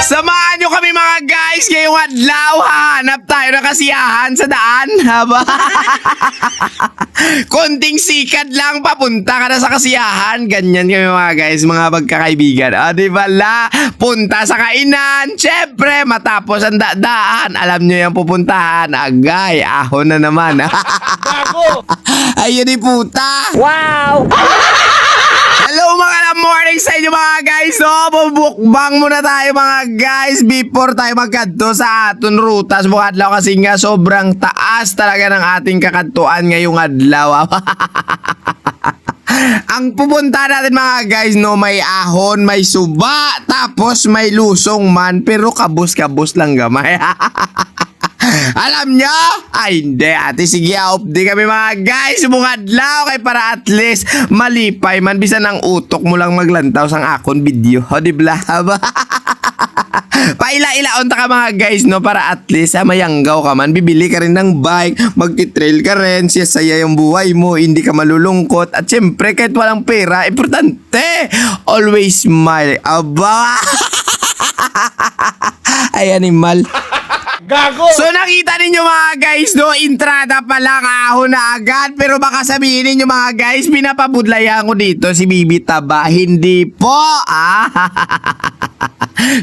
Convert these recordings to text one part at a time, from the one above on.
Samahan nyo kami mga guys ngayong adlaw. Hanap tayo ng kasiyahan sa daan. Haba? Konting sikat lang, papunta ka na sa kasiyahan. Ganyan kami mga guys, mga magkakaibigan. Di ba la? Punta sa kainan. Siyempre, matapos ang daan. Alam nyo yung pupuntahan. Agay, ahon na naman. Ayun ni puta. Wow! Hello mga morning sa inyo mga guys. So, bubukbang muna tayo mga guys before tayo magkadto sa aton rutas mga adlaw kasi nga sobrang taas talaga ng ating kakadtuan ngayong adlaw. Ang pupunta natin mga guys, no, may ahon, may suba, tapos may lusong man, pero kabus-kabus lang gamay. Alam nyo? Ay hindi ate, sige off di kami mga guys bungadlaw kay para at least malipay man bisan ang utok mo lang maglantaw sang akon video. O di bla? Paila-ilaon ta ka mga guys, no, para at least mayanggaw ka man, bibili ka rin ng bike, magti-trail ka rin, saya yung buhay mo, hindi ka malulungkot, at syempre kahit walang pera, importante always smile. Aba. Ay animal. Gago! So nakita ninyo mga guys, no, entrada pa lang, ahon na agad. Pero baka sabihin ninyo mga guys, pinapabudlayan ko dito si Bibi Taba. Hindi po,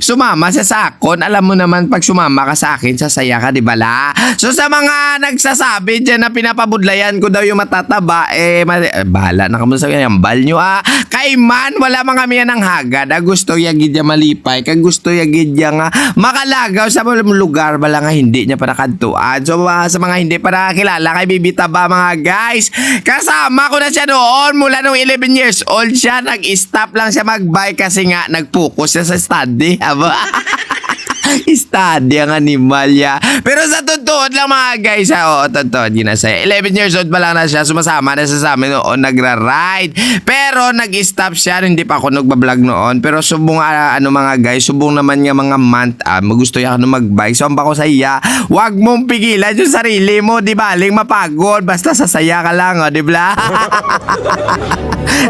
sumama sa sakon. Alam mo naman pag sumama ka sa akin, sasaya ka, di ba la? So sa mga nagsasabi dyan na pinapabudlayan ko daw yung matataba, bahala na kamo sa yambal nyo Kay man, wala mga miyan ng hagad. Gusto yagid ya malipay, kag gusto yagid ya nga makalagaw sa lugar bala nga hindi niya pa nakadtuan. So sa mga hindi pa nakakilala kay Bibi Taba mga guys, kasama ko na siya noon mula nung 11 years old siya. Nag-stop lang siya mag-bike kasi nga nag-focus siya sa study. Aba. Study ang animal ya. Pero sa totoo lang mga guys, totoo ginasaya. 11 years old pa lang na siya, sumasama na siya sa amin noon, nagra-ride. Pero nag-stop siya, hindi pa ako nagbablog noon. Pero subong mga guys, subong naman nga mga month, gusto niya ako mag-bike. So ang bako sa iya, wag mong pigilan yung sarili mo, di baling mapagod, basta sasaya ka lang, di ba?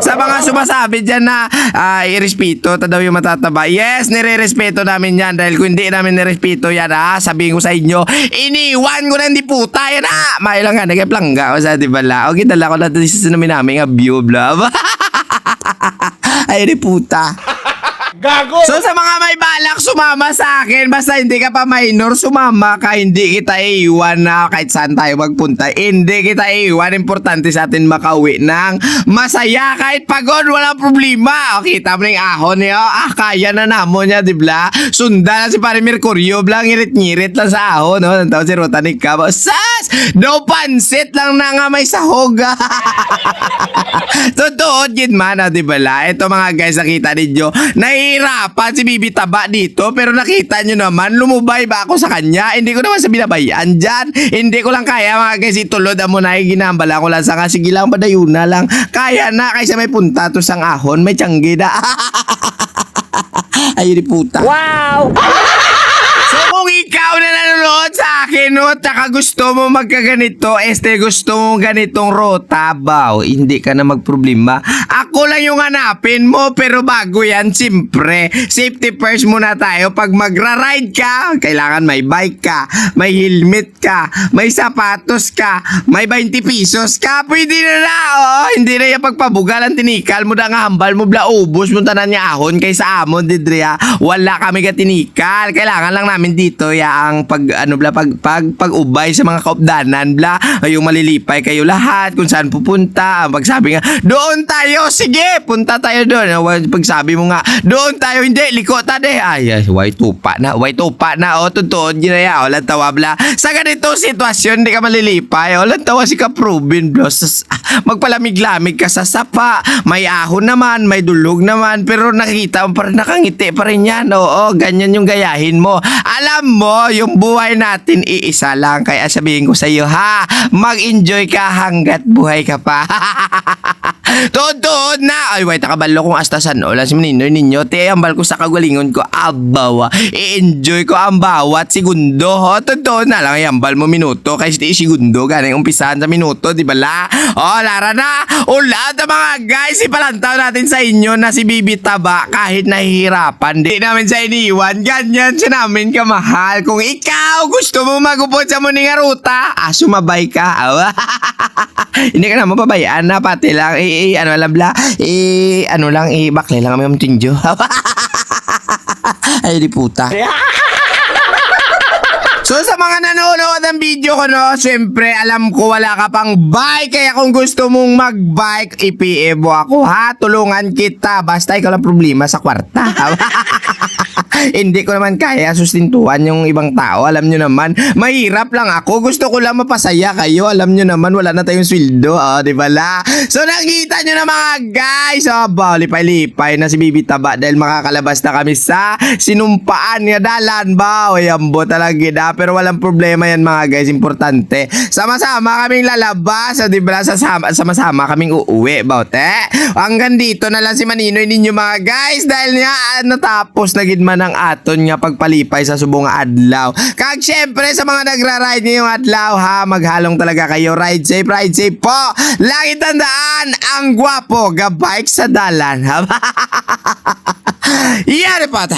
Sa mga sumasabi dyan na irespeto ta daw yung matataba. Yes, nire-respeto namin yan dahil kung hindi namin nirespeto yan sabihin ko sa inyo, iniwan ko na hindi puta yan may lang nga, nagplangga o sa di bala. O kita lang ko natin sa namin namin view blah. Ay di puta. Gago! So sa mga may balak sumama sa akin, basta hindi ka pa minor, sumama ka, hindi kita iiwan na kahit saan tayo magpunta. Hindi kita iiwan, importante sa atin makauwi ng masaya kahit pagod, walang problema. O kita mo na yung ahon niyo, kaya na namo niya, di ba? Sunda na si Pare Mercurio, blang ngirit-ngirit lang sa ahon, no? Nantaw si Rotanik ka, sas! No pansit lang na nga may sahog. Totoo din man, di ba? Ito mga guys, nakita ninyo, nahihirapan si Bibi Taba dito, pero nakita nyo naman, lumubay ba ako sa kanya? Hindi ko naman sa binabayan dyan. Hindi ko lang kaya mga guys, itulod mo na ginambala ko lang sa sige lang, padayuna lang. Kaya na, kaysa may punta to sang ahon, may tiyanggi na. Ay, di puta. Wow! So kung ikaw na nanonood sa akin, no, tsaka gusto mo magkaganito, gusto mo ganitong rota, hindi ka na magproblema. Ako lang yung hanapin mo, pero bago yan, siyempre, safety first muna tayo. Pag magra-ride ka, kailangan may bike ka, may helmet ka, may sapatos ka, may 20 pesos ka, pwede na hindi na yung pagpabugal ang tinikal mo, nga hambal mo, ubos mo tanan niya ahon, kaysa amon, didriya, wala kami ka tinikal. Kailangan lang namin dito ang pag-ubay sa mga kaupdanan yung malilipay kayo lahat kung saan pupunta. Pagsabi nga doon tayo, sige punta tayo doon. Pagsabi mo nga doon tayo, hindi liko ta de, way tupa na totoo ginaya, walang tawa sa ganitong sitwasyon, hindi ka malilipay, walang tawa si Kaprubin magpalamig-lamig ka sa sapa, may ahon naman, may dulog naman, pero nakikita mo pa rin, nakangiti pa rin yan. Ganyan yung gayahin mo. Alam mo, yung buhay natin nag-iisa lang. Kaya sabihin ko sa iyo, ha, mag-enjoy ka hanggat buhay ka pa. Tuod na. Ay, wait, nakabalo kong astasan. Wala si Maninoy ninyo. Te, ambal ko sa kagalingon ko. Abawa. I-enjoy ko ang bawat segundo. Ho, tuod na lang. Ay, ambal mo minuto. Kasi di segundo. Ganang umpisahan sa minuto. Di ba la? O, lara na. Ulat mga guys. Ipalantaw natin sa inyo na si Bibi Taba kahit nahihirapan. Di namin sa iniwan. Ganyan siya namin kamahal. Kung ikaw gusto mo magupot sa muning ruta, sumabay ka. Awa. Hindi ka na mapabayaan na pati lang ano alam bla ano lang bakle lang kami tinjo. Ay di puta. So sa mga nanonood ng video ko no, syempre alam ko wala ka pang bike, kaya kung gusto mong mag-bike, i-PM mo ako ha, tulungan kita, basta ikaw lang problema sa kwarta. Hindi ko naman kaya sustintuhan yung ibang tao, alam nyo naman, mahirap lang ako, gusto ko lang mapasaya kayo, alam nyo naman wala na tayong sweldo, di ba la? So nakita nyo na mga guys, lipay-lipay na si Bibi Taba dahil makakalabas na kami sa sinumpaan nga dalan ba, o yambo talaga na. Pero walang problema yan mga guys, importante. Sama-sama kaming lalabas, di ba? Sama-sama kaming uuwi, baute. Hanggang dito na lang si Maninoy ninyo mga guys, dahil nga natapos na gid man ang aton nga pagpalipay sa subong nga adlaw. Kag syempre sa mga nagra-ride ngayong adlaw ha, maghalong talaga kayo. Ride safe po. Lagi tandaan, ang gwapo ga-bike sa dalan. Yari pata.